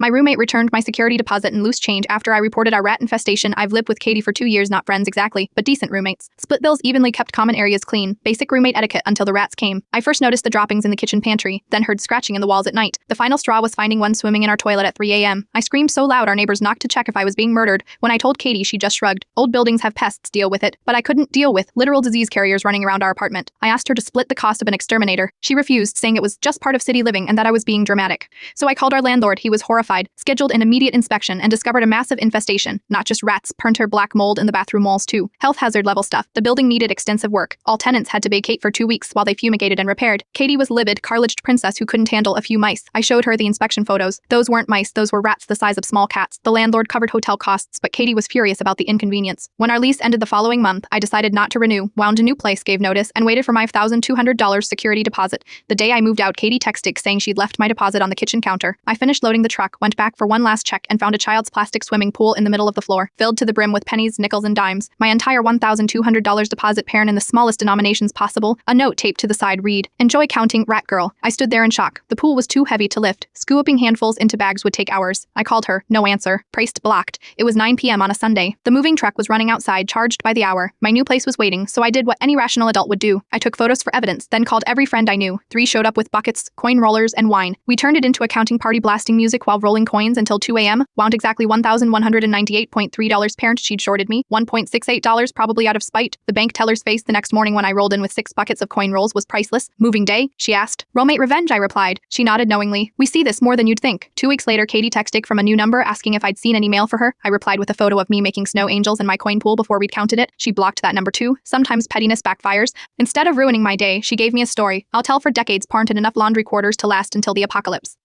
My roommate returned my security deposit and loose change after I reported our rat infestation. I've lived with Katie for 2 years, not friends exactly, but decent roommates. Split bills evenly, kept common areas clean. Basic roommate etiquette until the rats came. I first noticed the droppings in the kitchen pantry, then heard scratching in the walls at night. The final straw was finding one swimming in our toilet at 3 a.m. I screamed so loud our neighbors knocked to check if I was being murdered. When I told Katie, she just shrugged. Old buildings have pests, deal with it. But I couldn't deal with literal disease carriers running around our apartment. I asked her to split the cost of an exterminator. She refused, saying it was just part of city living and that I was being dramatic. So I called our landlord. He was horrified, scheduled an immediate inspection, and discovered a massive infestation. Not just rats, punter, black mold in the bathroom walls too. Health hazard level stuff. The building needed extensive work. All tenants had to vacate for 2 weeks while they fumigated and repaired. Katie was livid, cartilaged princess who couldn't handle a few mice. I showed her the inspection photos. Those weren't mice, those were rats the size of small cats. The landlord covered hotel costs, but Katie was furious about the inconvenience. When our lease ended the following month, I decided not to renew, wound a new place, gave notice, and waited for my $1,200 security deposit. The day I moved out, Katie texted saying she'd left my deposit on the kitchen counter. I finished loading the truck, went back for one last check, and found a child's plastic swimming pool in the middle of the floor, filled to the brim with pennies, nickels, and dimes. My entire $1,200 deposit parent in the smallest denominations possible. A note taped to the side read, "Enjoy counting, rat girl." I stood there in shock. The pool was too heavy to lift. Scooping handfuls into bags would take hours. I called her. No answer. Priced blocked. It was 9 p.m. on a Sunday. The moving truck was running outside, charged by the hour. My new place was waiting, so I did what any rational adult would do. I took photos for evidence, then called every friend I knew. 3 showed up with buckets, coin rollers, and wine. We turned it into a counting party, blasting music while rolling coins until 2 a.m. Wound exactly $1,198.3 parent. She'd shorted me. $1.68 probably out of spite. The bank teller's face the next morning when I rolled in with 6 buckets of coin rolls was priceless. Moving day? She asked. Roommate revenge, I replied. She nodded knowingly. We see this more than you'd think. 2 weeks later, Katie texted from a new number asking if I'd seen any mail for her. I replied with a photo of me making snow angels in my coin pool before we'd counted it. She blocked that number too. Sometimes pettiness backfires. Instead of ruining my day, she gave me a story I'll tell for decades. Parented enough laundry quarters to last until the apocalypse.